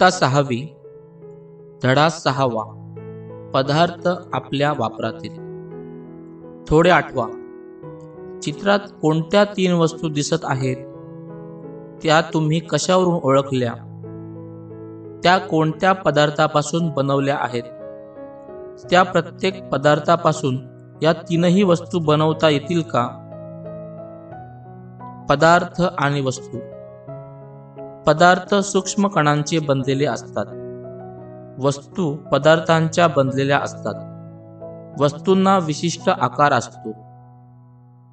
इयत्ता 6वी, धडा 6वा. पदार्थ आपल्या वापरातील. थोडे आठवा. चित्रात कोणत्या 3 वस्तू दिसत आहेत, त्या तुम्ही कशावरून ओळखल्या? त्या कोणत्या पदार्थापासून बनवल्या आहेत? त्या प्रत्येक पदार्थापासून या 3ही वस्तू बनवता येतील का? पदार्थ आणि वस्तू. पदार्थ सूक्ष्म कणांचे बनलेले असतात. वस्तू पदार्थांच्या बनलेल्या असतात. वस्तूंना विशिष्ट आकार असतो.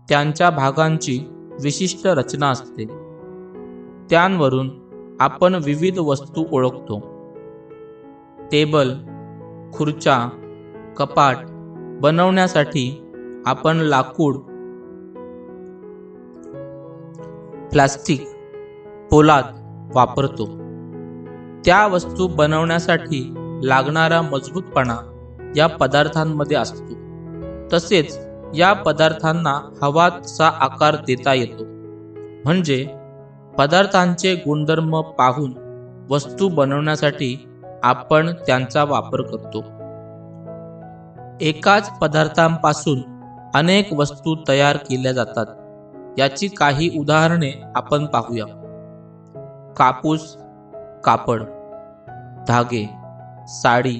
त्यांच्या भागांची विशिष्ट रचना असते. त्यांवरून आपण विविध वस्तू ओळखतो. टेबल, खुर्च्या, कपाट बनवण्यासाठी आपण लाकूड, प्लास्टिक, पोलाद वापरतो. त्या वस्तू बनवण्यासाठी लागणारा मजबूतपणा या पदार्थांमध्ये असतो. तसेच या पदार्थांना हवा तसा आकार देता येतो. म्हणजे पदार्थांचे गुणधर्म पाहून वस्तू बनवण्यासाठी आपण त्यांचा वापर करतो. एकाच पदार्थांपासून अनेक वस्तू तयार केल्या जातात. याची काही उदाहरणे आपण पाहूया. कापूस, कापड, धागे, साडी,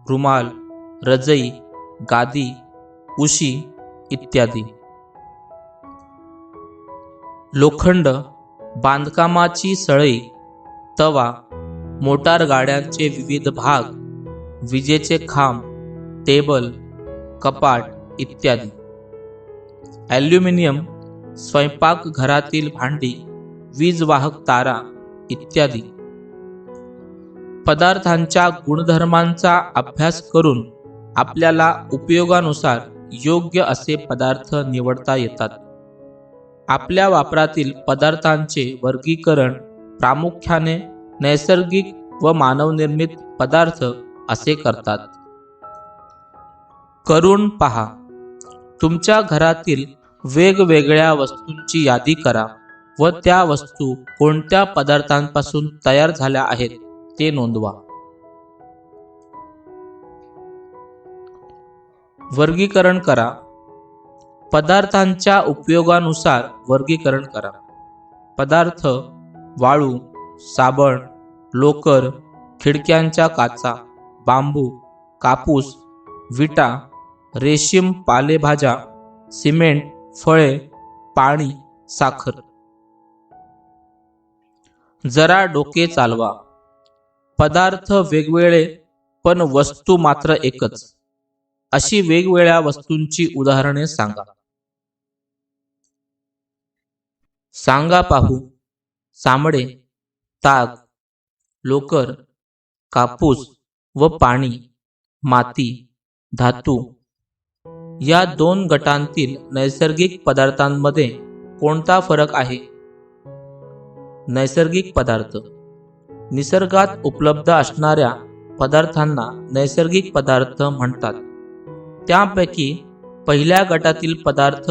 रुमाल, रजई, गादी, उशी इत्यादी. लोखंड, बांधकामाची सळई, तवा, मोटार गाड्यांचे विविध भाग, विजेचे खांब, टेबल, कपाट इत्यादी. ॲल्युमिनियम, स्वयंपाकघरातील भांडी, वीजवाहक तारा इत्यादी. पदार्थांच्या गुणधर्मांचा अभ्यास करून आपल्याला उपयोगानुसार योग्य असे पदार्थ निवडता येतात. आपल्या वापरातील पदार्थांचे वर्गीकरण प्रामुख्याने नैसर्गिक व मानवनिर्मित पदार्थ असे करतात. करून पहा. तुमच्या घरातील वेगवेगळ्या वस्तूंची यादी करा व त्या वस्तू कोणत्या पदार्थांपासून तयार झाल्या आहेत ते नोंदवा. वर्गीकरण करा. पदार्थांच्या उपयोगानुसार वर्गीकरण करा. पदार्थ: वाळू, साबण, लोकर, खिडक्यांच्या काचा, बांबू, कापूस, विटा, रेशीम, पालेभाज्या, सिमेंट, फळे, पाणी, साखर. जरा डोके चालवा. पदार्थ वेगवेगळे पण वस्तू मात्र एकच. अशी वेगवेगळ्या वस्तूंची उदाहरणे सांगा. सांगा पाहू. चामडे, ताग, लोकर, कापूस व पाणी, माती, धातू. या 2 गटांतील नैसर्गिक पदार्थांमध्ये कोणता फरक आहे? नैसर्गिक पदार्थ. निसर्गात उपलब्ध असणाऱ्या पदार्थांना नैसर्गिक पदार्थ म्हणतात. त्यापैकी पहिल्या गटातील पदार्थ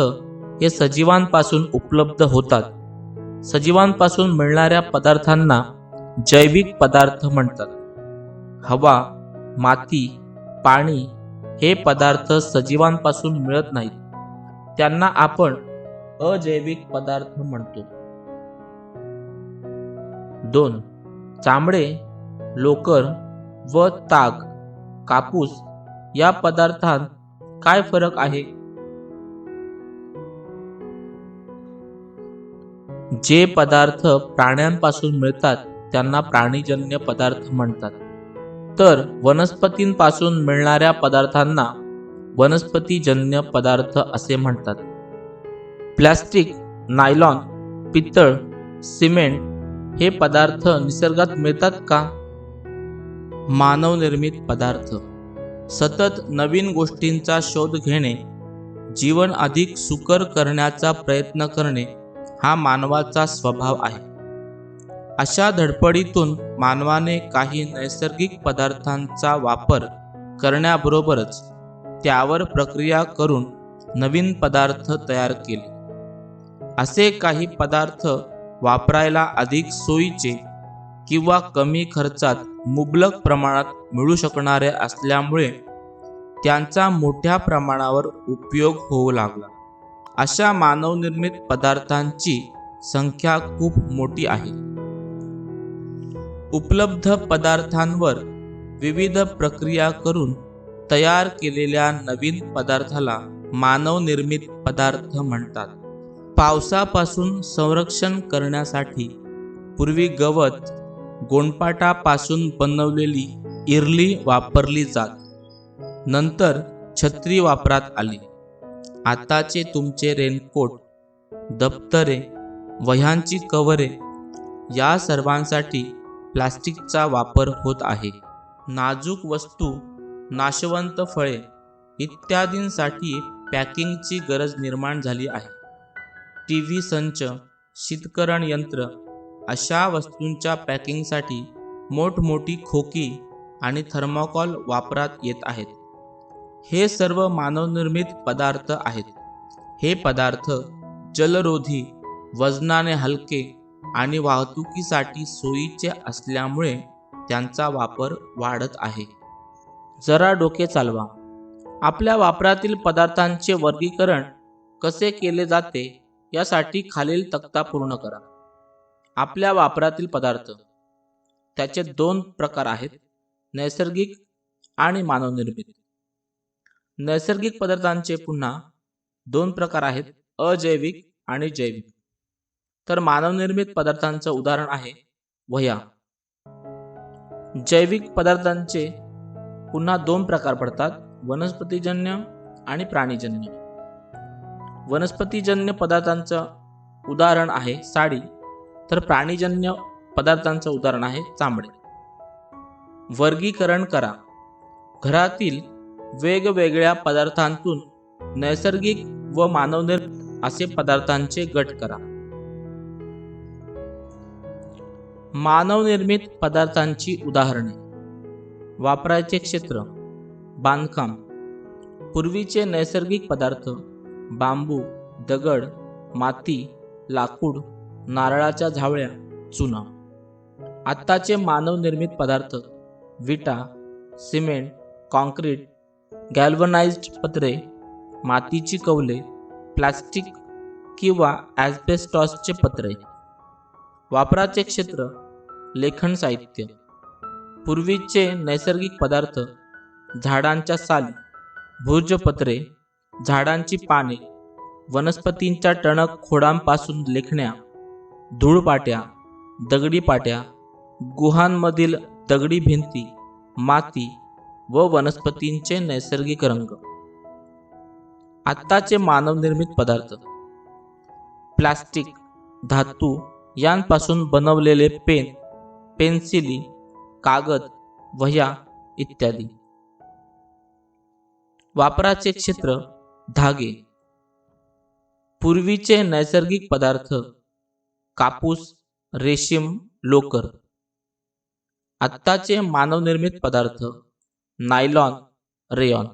हे सजीवांपासून उपलब्ध होतात. सजीवांपासून मिळणाऱ्या पदार्थांना जैविक पदार्थ म्हणतात. हवा, माती, पाणी हे पदार्थ सजीवांपासून मिळत नाहीत. त्यांना आपण अजैविक पदार्थ म्हणतो. 2. चामडे, लोकर व ताग, कापूस या पदार्थांत काय फरक आहे? जे पदार्थ प्राण्यांपासून मिळतात त्यांना प्राणीजन्य पदार्थ म्हणतात. तर वनस्पतींपासून मिळणाऱ्या पदार्थांना वनस्पतीजन्य पदार्थ असे म्हणतात. प्लास्टिक, नायलॉन, पितळ, सिमेंट हे पदार्थ निसर्गात मिळतात का? मानवनिर्मित पदार्थ. सतत नवीन गोष्टींचा शोध घेणे, जीवन अधिक सुकर करण्याचा प्रयत्न करणे हा मानवाचा स्वभाव आहे. अशा धडपडीतून मानवाने काही नैसर्गिक पदार्थांचा वापर करण्याबरोबरच त्यावर प्रक्रिया करून नवीन पदार्थ तयार केले. असे काही पदार्थ वापरायला अधिक सोयीचे किंवा कमी खर्चात मुबलक प्रमाणात मिळू शकणारे असल्यामुळे त्यांचा मोठ्या प्रमाणावर उपयोग होऊ लागला. अशा मानवनिर्मित पदार्थांची संख्या खूप मोठी आहे. उपलब्ध पदार्थांवर विविध प्रक्रिया करून तयार केलेल्या नवीन पदार्थाला मानवनिर्मित पदार्थ म्हणतात. पावसापासून संरक्षण करण्यासाठी पूर्वी गवत, गोणपाटापासून बनवलेली इरली वापरली जात. नंतर छत्री वापरात आली. आताचे तुमचे रेनकोट, दप्तरे, वह्यांची कव्हरे या सर्वांसाठी प्लास्टिकचा वापर होत आहे. नाजूक वस्तू, नाशवंत फळे इत्यादींसाठी पॅकिंगची गरज निर्माण झाली आहे. टीव्ही संच, शीतकरण यंत्र अशा वस्तूंच्या पॅकिंगसाठी मोठमोठी खोकी आणि थर्मोकॉल वापरात येत आहेत. हे सर्व मानवनिर्मित पदार्थ आहेत. हे पदार्थ जलरोधी, वजनाने हलके आणि वाहतुकीसाठी सोयीचे असल्यामुळे त्यांचा वापर वाढत आहे. जरा डोके चालवा. आपल्या वापरातील पदार्थांचे वर्गीकरण कसे केले जाते यासाठी खालील तक्ता पूर्ण करा. आपल्या वापरातील पदार्थ, त्याचे 2 प्रकार आहेत, नैसर्गिक आणि मानवनिर्मित. नैसर्गिक पदार्थांचे पुन्हा 2 प्रकार आहेत, अजैविक आणि जैविक. तर मानवनिर्मित पदार्थांचं उदाहरण आहे वह्या. जैविक पदार्थांचे पुन्हा 2 प्रकार पडतात, वनस्पतीजन्य आणि प्राणीजन्य. वनस्पतीजन्य पदार्थांचं उदाहरण आहे साडी, तर प्राणीजन्य पदार्थांचं उदाहरण आहे चामडे. वर्गीकरण करा. घरातील वेगवेगळ्या पदार्थांतून नैसर्गिक व मानवनिर्मित असे पदार्थांचे गट करा. मानवनिर्मित पदार्थांची उदाहरणे. वापरायचे क्षेत्र, बांधकाम. पूर्वीचे नैसर्गिक पदार्थ बांबू, दगड, माती, लाकूड, नारळाच्या झावळ्या, चुना. आत्ताचे मानवनिर्मित पदार्थ विटा, सिमेंट, कॉन्क्रीट, गॅल्वनाइज्ड पत्रे, मातीची कौले, प्लास्टिक किंवा ॲस्बेस्टॉसचे पत्रे. वापराचे क्षेत्र, लेखन साहित्य. पूर्वीचे नैसर्गिक पदार्थ झाडांच्या साली, भुर्जपत्रे, झाडांची पाने, वनस्पतींच्या टणक खोडांपासून लेखण्या, धूळपाट्या, दगडी पाट्या, गुहांमधील दगडी भिंती, माती व वनस्पतींचे नैसर्गिक रंग. आत्ताचे मानवनिर्मित पदार्थ प्लास्टिक, धातू यांपासून बनवलेले पेन, पेन्सिली, कागद, वह्या इत्यादी. वापराचे क्षेत्र, धागे. पूर्वीचे नैसर्गिक पदार्थ कापूस, रेशीम, लोकर. आत्ताचे मानवनिर्मित पदार्थ नायलॉन, रेयॉन.